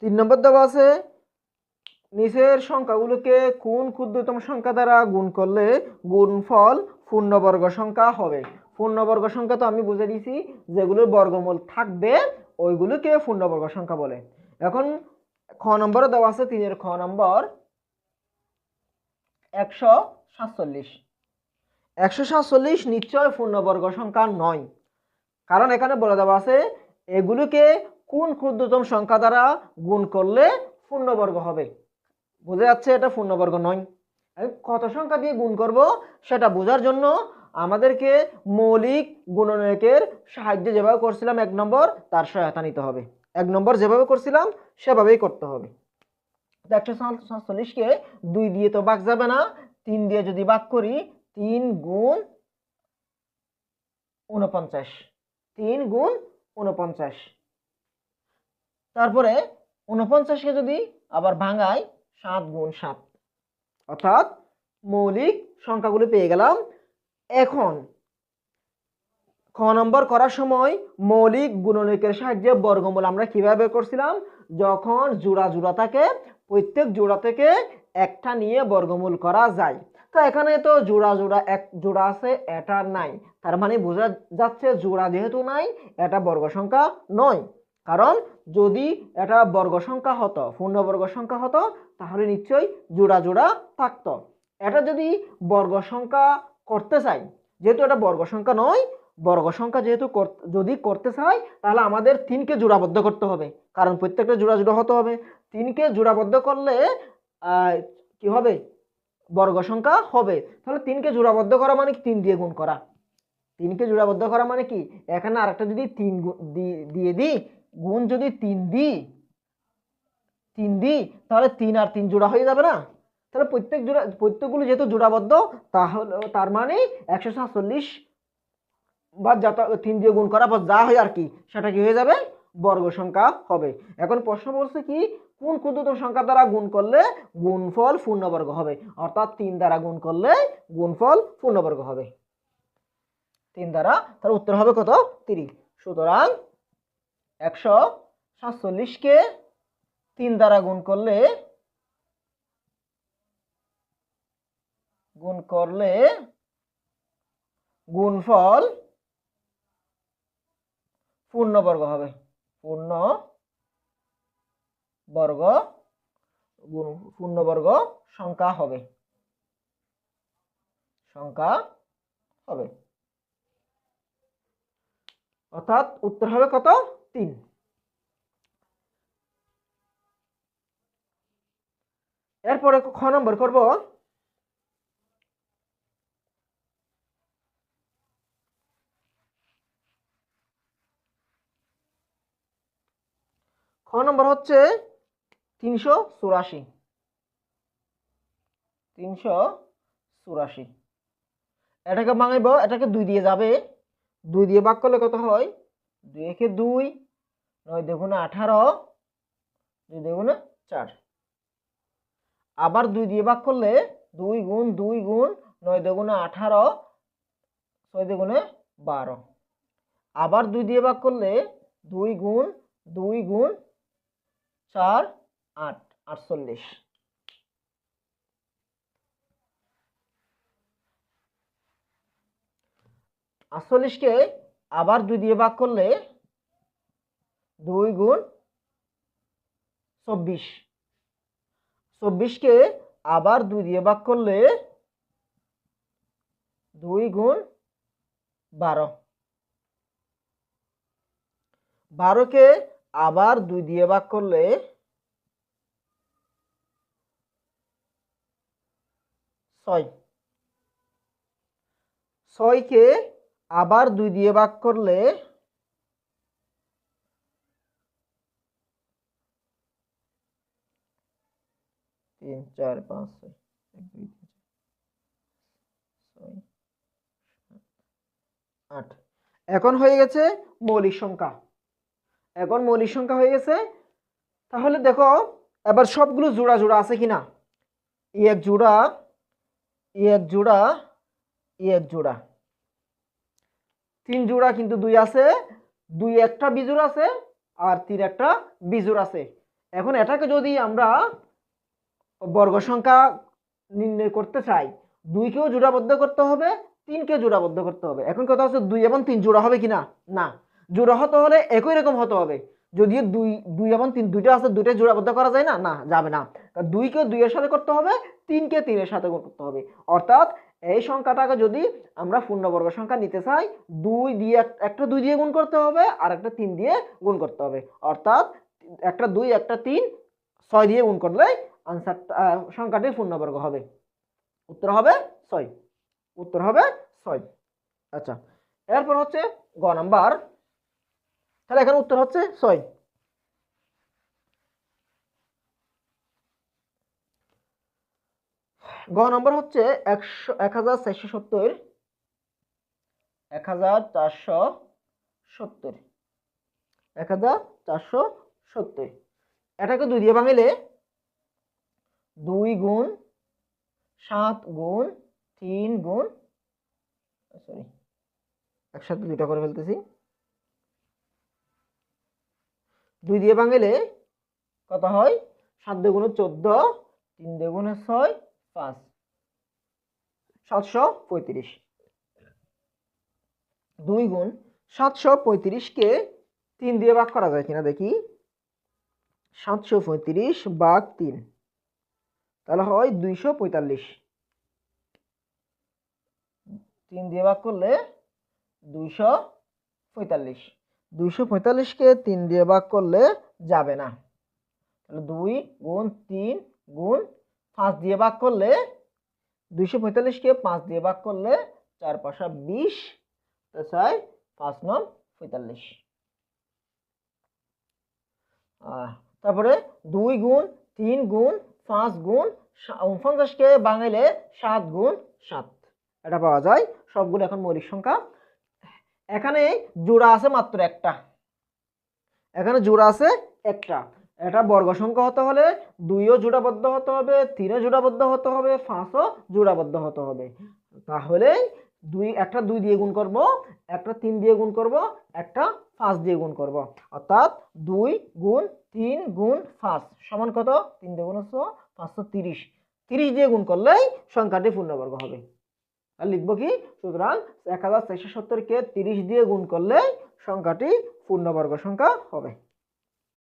3 নম্বর দেওয়া আছে নিচের সংখ্যাগুলোকে কোন ক্ষুদ্রতম সংখ্যা দ্বারা গুণ করলে গুণফল পূর্ণবর্গ সংখ্যা হবে। পূর্ণবর্গ সংখ্যা তো আমি বুঝে দিয়েছি, যেগুলোর বর্গমূল থাকবে ওইগুলোকে পূর্ণবর্গ সংখ্যা বলে। এখন খ নম্বরে দেওয়া আছে 3 এর খ নম্বর 147। 147 নিশ্চয় পূর্ণবর্গ সংখ্যা নয়, কারণ এখানে বলে দেওয়া আছে এগুলোকে কোন ক্ষুদ্রতম সংখ্যা দ্বারা গুণ করলে পূর্ণবর্গ হবে। বোঝা যাচ্ছে এটা পূর্ণবর্গ নয়। কত সংখ্যা দিয়ে গুণ করব সেটা বোঝার জন্য আমাদেরকে মৌলিক গুণনীয়কের সাহায্যে যেভাবে করছিলাম 1 নম্বর, তার সহায়তা নিতে হবে। 1 নম্বর যেভাবে করছিলাম সেভাবেই করতে হবে। 147কে 2 দিয়ে তো ভাগ যাবে না, 3 দিয়ে যদি ভাগ করি 3 গুণ 49, 3 গুণ 49। তারপরে 49কে যদি আবার ভাঙাই 7 গুণ 7, অর্থাৎ মৌলিক সংখ্যাগুলো পেয়ে গেলাম। এখন খ নম্বর করার সময় মৌলিক গুণনীয়কের সাহায্যে বর্গমূল আমরা কিভাবে করছিলাম, যখন জোড়া জোড়া থাকে প্রত্যেক জোড়া থেকে একটা নিয়ে বর্গমূল করা যায়। তো এখানে তো জোড়া জোড়া এক জোড়া আছে, এটা নাই, তার মানে বোঝা যাচ্ছে জোড়া যেহেতু নাই এটা বর্গ সংখ্যা নয়। কারণ যদি এটা বর্গ সংখ্যা হতো, পূর্ণবর্গ সংখ্যা হতো, তাহলে নিশ্চয়ই জোড়া জোড়া থাকতো। এটা যদি বর্গ সংখ্যা করতে চাই, যেহেতু এটা বর্গ সংখ্যা নয়, বর্গ সংখ্যা যেহেতু যদি করতে চাই তাহলে আমাদের 3কে জোড়াবদ্ধ করতে হবে, কারণ প্রত্যেকটা জোড়া জোড়া হতে হবে। 3কে জোড়াবদ্ধ করলে কি হবে, বর্গ সংখ্যা হবে। তাহলে 3কে জোড়াবদ্ধ করা মানে কি 3 দিয়ে গুণ করা। 3কে জোড়াবদ্ধ করা মানে কি, এখানে আরেকটা যদি 3 দিয়ে দিই, গুণ যদি 3 দিই তাহলে 3 আর 3 জোড়া হয়ে যাবে না। তাহলে প্রত্যেকগুলো যেহেতু জোড়াবদ্ধ, তাহলে তার মানে 147 বা যত 3 দিয়ে গুণ করা বা যা হয় আর কি, সেটা কি হয়ে যাবে, বর্গ সংখ্যা হবে। এখন প্রশ্ন বলছে কি, কোন ক্ষুদ্রতম সংখ্যা দ্বারা গুণ করলে গুণফল পূর্ণবর্গ হবে, অর্থাৎ 3 দ্বারা গুণ করলে গুণফল পূর্ণবর্গ হবে। 3 দ্বারা, তার উত্তর হবে কত, 30। সুতরাং 147কে 3 দ্বারা গুণ করলে গুণফল পূর্ণবর্গ হবে। পূর্ণবর্গ সংখ্যা হবে। অর্থাৎ উত্তর হবে কত, 3। এরপরে খ নম্বর করব। খ নম্বর হচ্ছে 384। এটাকে ভাঙাইব, এটাকে 2 দিয়ে যাবে, 2 দিয়ে ভাগ করলে কত হয়, 2 একে 2, 9 দুগুণে 18, 2 দুগুণে 4। আবার 2 দিয়ে ভাগ করলে 2 গুণ 2 গুণ 9 দুগুণে 18, 6 দুগুণে 12। আবার 2 দিয়ে ভাগ করলে 2 গুণ 4, 8, 48। কে আবার 2 দিয়ে ভাগ করলে 2 গুণ 24। 24কে আবার 2 দিয়ে ভাগ করলে 2 গুণ 12। 12কে আবার 2 দিয়ে ভাগ করলে 6। 6কে আবার 2 দিয়ে ভাগ করলে 3, 4, 5, 6, 1, 2, 3, 6, 8। এখন হয়ে গেছে মৌলিক সংখ্যা। হয়ে গেছে। তাহলে দেখো এবার সবগুলো জোড়া জোড়া আছে কিনা, এক জোড়া, এক জোড়া, এক জোড়া, 3 জোড়া কিন্তু 2 আছে, 2 একটা বিজোড় আছে আর 3 একটা বিজোড় আছে। এখন এটাকে যদি আমরা বর্গ সংখ্যা নির্ণয় করতে চাই, 2কেও জোড়াবদ্ধ করতে হবে, 3কেও জোড়াবদ্ধ করতে হবে। এখন কথা হচ্ছে 2 এবং 3 জোড়া হবে কিনা? না, জোড়া হতে হলে একই রকম হতে হবে। যদি 2 এবং 3 দুইটা আছে, দুইটা জোড়াবদ্ধ করা যায় না? না, যাবে না। 2কেও 2 এর সাথে করতে হবে, 3কে 3 এর সাথে করতে হবে। অর্থাৎ এই সংখ্যাটাকে যদি আমরা পূর্ণবর্গ সংখ্যা নিতে চাই, 2 দিয়ে একটা 2 দিয়ে গুণ করতে হবে, আর একটা 3 দিয়ে গুণ করতে হবে। অর্থাৎ একটা 2 একটা 3 6 দিয়ে গুণ করলে আনসারটা সংখ্যাটি পূর্ণবর্গ হবে। উত্তর হবে 6। উত্তর হবে 6। আচ্ছা, এরপর হচ্ছে গ নাম্বার। তাহলে এখানে উত্তর হচ্ছে 6। গ নম্বর হচ্ছে 1470 1470 1470। এটাকে 2 দিয়ে ভাঙলে 2 গুণ 7 গুণ 3 গুণ, সরি একসাথে দুইটা করে ফেলতেছি। 2 দিয়ে ভাঙলে কত হয়? 7 দুগুণে 14, 3 দুগুণে 6, 5, 735। 2 গুণ 735কে 3 দিয়ে ভাগ করা যায় কিনা দেখি। 735 ভাগ 3, তাহলে হয় 245। 3 দিয়ে ভাগ করলে 245। 245কে 3 দিয়ে ভাগ করলে যাবে না। তাহলে 2 গুণ 3 গুণ 5 দিয়ে ভাগ করলে, 245কে 5 দিয়ে ভাগ করলে 4 5 20, তো 5 9 45। তারপরে 2 গুণ 3 গুণ 5 গুণ 49কে ভাঙাইলে 7 গুণ 7, এটা পাওয়া যায়। সবগুলো এখন মৌলিক সংখ্যা। এখানে জোড়া আছে মাত্র একটা, এখানে জোড়া আছে একটা। এটা বর্গ সংখ্যা হতে হলে 2ও জোড়াবদ্ধ হতে হবে, 3ও জোড়াবদ্ধ হতে হবে, 5ও জোড়াবদ্ধ হতে হবে। তাহলে একটা 2 দিয়ে গুণ করব, একটা 3 দিয়ে গুণ করব, একটা 5 দিয়ে গুণ করব। অর্থাৎ 2 গুণ 3 গুণ 5 সমান কত? 3 দিয়ে গুণ 530। 30 দিয়ে গুণ করলেই সংখ্যাটি পূর্ণবর্গ হবে। আর লিখবো কি? সুতরাং 1470কে 30 দিয়ে গুণ করলে সংখ্যাটি পূর্ণবর্গ সংখ্যা হবে।